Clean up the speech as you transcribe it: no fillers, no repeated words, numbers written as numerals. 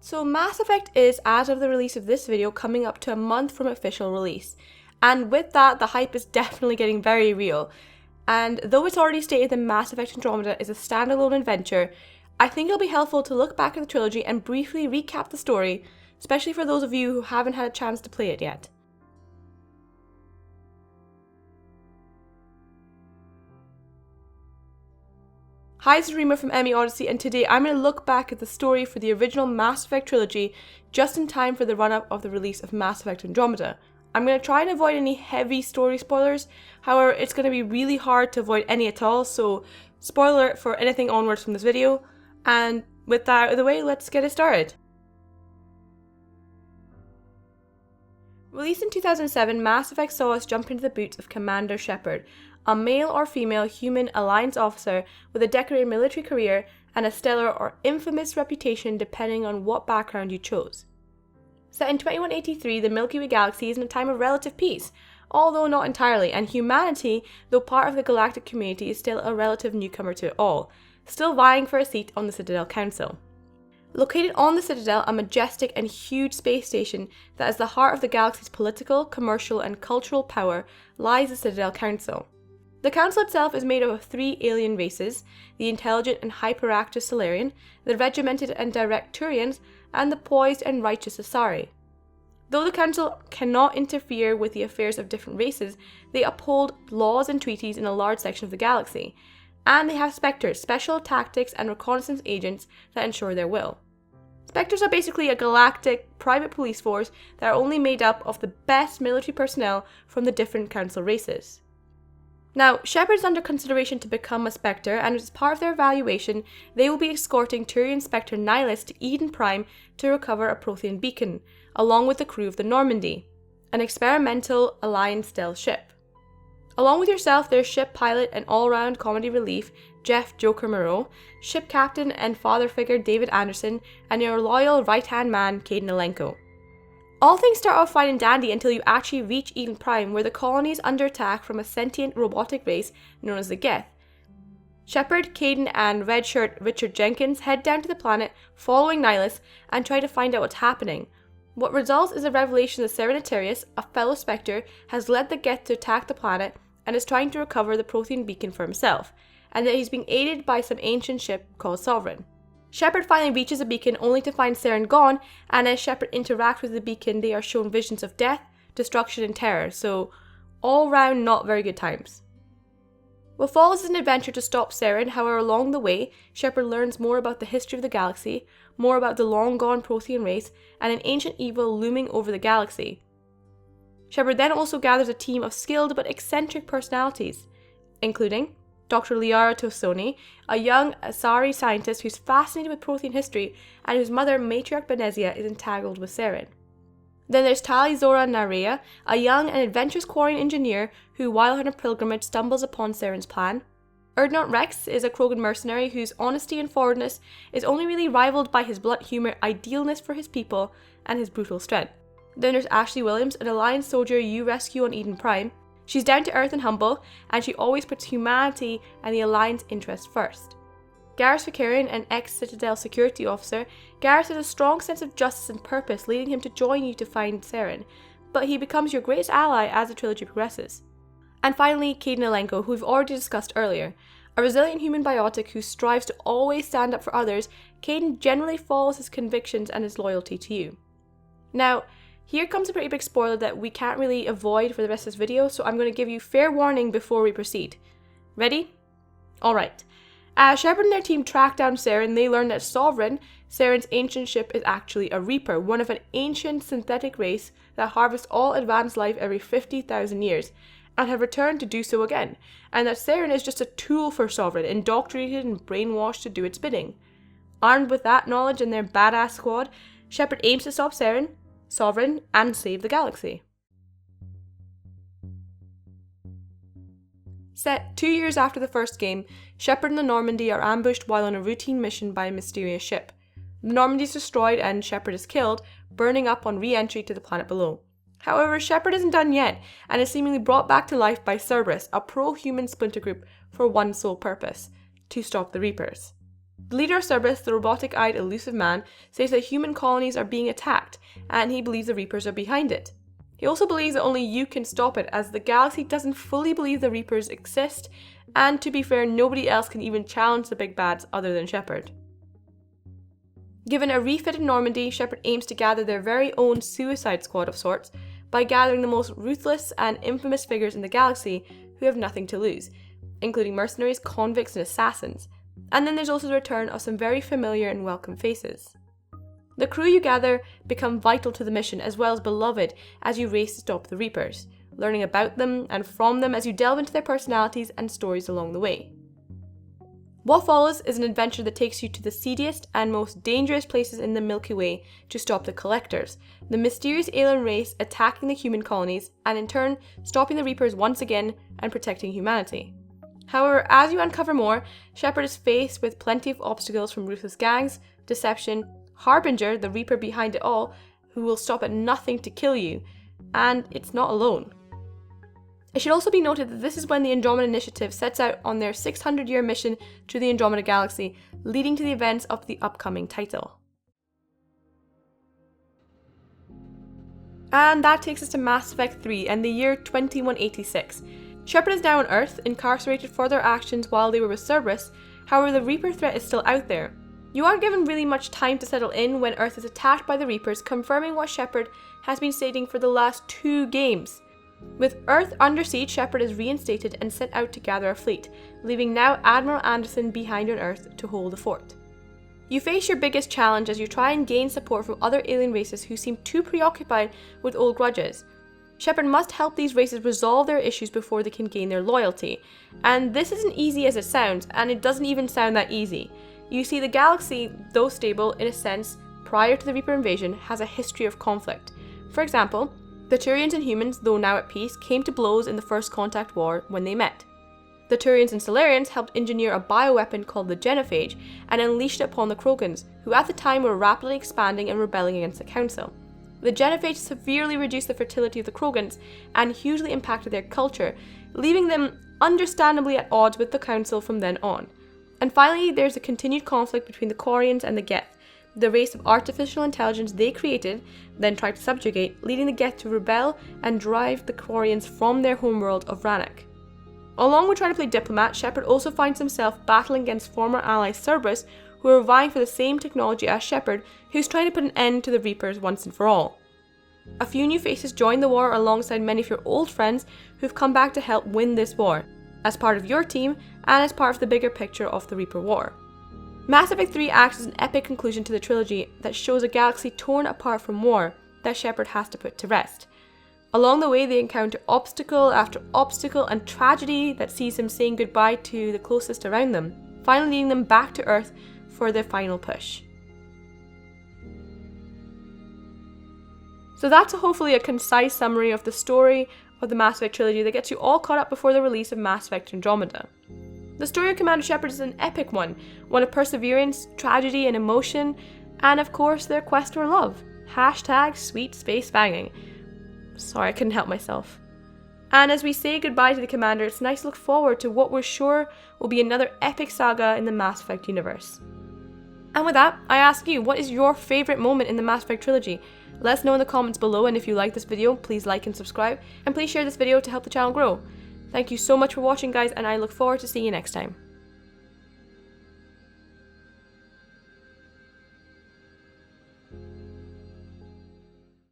So Mass Effect is, as of the release of this video, coming up to a month from official release. And with that, the hype is definitely getting very real. And though it's already stated that Mass Effect Andromeda is a standalone adventure, I think it'll be helpful to look back at the trilogy and briefly recap the story, especially for those of you who haven't had a chance to play it yet. Hi, it's Rima from MEOdyssey, and today I'm going to look back at the story for the original Mass Effect trilogy just in time for the run-up of the release of Mass Effect Andromeda. I'm going to try and avoid any heavy story spoilers, however it's going to be really hard to avoid any at all, so spoiler alert for anything onwards from this video, and with that out of the way, let's get it started. Released in 2007, Mass Effect saw us jump into the boots of Commander Shepard, a male or female human alliance officer with a decorated military career and a stellar or infamous reputation depending on what background you chose. Set in 2183, the Milky Way galaxy is in a time of relative peace, although not entirely, and humanity, though part of the galactic community, is still a relative newcomer to it all, still vying for a seat on the Citadel Council. Located on the Citadel, a majestic and huge space station that is the heart of the galaxy's political, commercial, and cultural power, lies the Citadel Council. The Council itself is made up of 3 alien races, the intelligent and hyperactive Solarian, the regimented and direct Turians, and the poised and righteous Asari. Though the Council cannot interfere with the affairs of different races, they uphold laws and treaties in a large section of the galaxy, and they have Spectres, special tactics and reconnaissance agents that ensure their will. Spectres are basically a galactic private police force that are only made up of the best military personnel from the different Council races. Now, Shepard is under consideration to become a Spectre, and as part of their evaluation, they will be escorting Turian Spectre Nihilus to Eden Prime to recover a Prothean beacon, along with the crew of the Normandy, an experimental Alliance stealth ship. Along with yourself, there's ship pilot and all-round comedy relief Jeff Joker Moreau, ship captain and father figure David Anderson, and your loyal right-hand man Caden Alenko. All things start off fine and dandy until you actually reach Eden Prime, where the colony is under attack from a sentient robotic race known as the Geth. Shepard, Caden, and redshirt Richard Jenkins head down to the planet following Nihilus and try to find out what's happening. What results is a revelation that Serenitarius, a fellow Spectre, has led the Geth to attack the planet and is trying to recover the Prothean beacon for himself, and that he's being aided by some ancient ship called Sovereign. Shepard finally reaches the beacon only to find Saren gone, and as Shepard interacts with the beacon, they are shown visions of death, destruction, and terror, so all round not very good times. What follows is an adventure to stop Saren, however along the way, Shepard learns more about the history of the galaxy, more about the long-gone Prothean race, and an ancient evil looming over the galaxy. Shepard then also gathers a team of skilled but eccentric personalities, including Dr. Liara Tosoni, a young Asari scientist who's fascinated with Prothean history and whose mother, Matriarch Benezia, is entangled with Saren. Then there's Tali Zora Narea, a young and adventurous Quarian engineer who, while on a pilgrimage, stumbles upon Saren's plan. Erdnot Rex is a Krogan mercenary whose honesty and forwardness is only really rivaled by his blunt humour, idealness for his people, and his brutal strength. Then there's Ashley Williams, an Alliance soldier you rescue on Eden Prime. She's down to earth and humble, and she always puts humanity and the Alliance interest first. Garrus Vakarian, an ex-Citadel security officer, Garrus has a strong sense of justice and purpose, leading him to join you to find Saren, but he becomes your greatest ally as the trilogy progresses. And finally, Caden Alenko, who we've already discussed earlier. A resilient human biotic who strives to always stand up for others, Caden generally follows his convictions and his loyalty to you. Now, here comes a pretty big spoiler that we can't really avoid for the rest of this video, so I'm going to give you fair warning before we proceed. Ready? Alright. As Shepard and their team track down Saren, they learn that Sovereign, Saren's ancient ship, is actually a Reaper, one of an ancient synthetic race that harvests all advanced life every 50,000 years, and have returned to do so again, and that Saren is just a tool for Sovereign, indoctrinated and brainwashed to do its bidding. Armed with that knowledge and their badass squad, Shepard aims to stop Saren, Sovereign, and save the galaxy. Set 2 years after the first game, Shepard and the Normandy are ambushed while on a routine mission by a mysterious ship. The Normandy is destroyed and Shepard is killed, burning up on re-entry to the planet below. However, Shepard isn't done yet, and is seemingly brought back to life by Cerberus, a pro-human splinter group, for one sole purpose: to stop the Reapers. The leader of Cerberus, the robotic-eyed elusive man, says that human colonies are being attacked, and he believes the Reapers are behind it. He also believes that only you can stop it, as the galaxy doesn't fully believe the Reapers exist, and to be fair, nobody else can even challenge the big bads other than Shepard. Given a refitted Normandy, Shepard aims to gather their very own suicide squad of sorts by gathering the most ruthless and infamous figures in the galaxy who have nothing to lose, including mercenaries, convicts, and assassins. And then there's also the return of some very familiar and welcome faces. The crew you gather become vital to the mission as well as beloved as you race to stop the Reapers, learning about them and from them as you delve into their personalities and stories along the way. What follows is an adventure that takes you to the seediest and most dangerous places in the Milky Way to stop the Collectors, the mysterious alien race attacking the human colonies, and in turn stopping the Reapers once again and protecting humanity. However, as you uncover more, Shepard is faced with plenty of obstacles from ruthless gangs, deception, Harbinger, the Reaper behind it all, who will stop at nothing to kill you, and it's not alone. It should also be noted that this is when the Andromeda Initiative sets out on their 600-year mission to the Andromeda Galaxy, leading to the events of the upcoming title. And that takes us to Mass Effect 3 and the year 2186. Shepard is now on Earth, incarcerated for their actions while they were with Cerberus. However, the Reaper threat is still out there. You aren't given really much time to settle in when Earth is attacked by the Reapers, confirming what Shepard has been stating for the last 2 games. With Earth under siege, Shepard is reinstated and sent out to gather a fleet, leaving now Admiral Anderson behind on Earth to hold the fort. You face your biggest challenge as you try and gain support from other alien races who seem too preoccupied with old grudges. Shepard must help these races resolve their issues before they can gain their loyalty. And this isn't easy as it sounds, and it doesn't even sound that easy. You see, the galaxy, though stable in a sense prior to the Reaper invasion, has a history of conflict. For example, the Turians and humans, though now at peace, came to blows in the First Contact War when they met. The Turians and Solarians helped engineer a bioweapon called the Genophage and unleashed it upon the Krogans, who at the time were rapidly expanding and rebelling against the Council. The Genophage severely reduced the fertility of the Krogans and hugely impacted their culture, leaving them understandably at odds with the Council from then on. And finally, there's a continued conflict between the Quarians and the Geth, the race of artificial intelligence they created, then tried to subjugate, leading the Geth to rebel and drive the Quarians from their homeworld of Rannoch. Along with trying to play diplomat, Shepard also finds himself battling against former ally Cerberus, who are vying for the same technology as Shepard, who's trying to put an end to the Reapers once and for all. A few new faces join the war alongside many of your old friends who've come back to help win this war, as part of your team and as part of the bigger picture of the Reaper War. Mass Effect 3 acts as an epic conclusion to the trilogy that shows a galaxy torn apart from war that Shepard has to put to rest. Along the way, they encounter obstacle after obstacle and tragedy that sees them saying goodbye to the closest around them, finally leading them back to Earth for their final push. So that's hopefully a concise summary of the story of the Mass Effect trilogy that gets you all caught up before the release of Mass Effect Andromeda. The story of Commander Shepard is an epic one of perseverance, tragedy, and emotion, and of course their quest for love. # sweet space banging. Sorry, I couldn't help myself. And as we say goodbye to the Commander, it's nice to look forward to what we're sure will be another epic saga in the Mass Effect universe. And with that, I ask you, what is your favourite moment in the Mass Effect trilogy? Let us know in the comments below, and if you like this video, please like and subscribe, and please share this video to help the channel grow. Thank you so much for watching, guys, and I look forward to seeing you next time.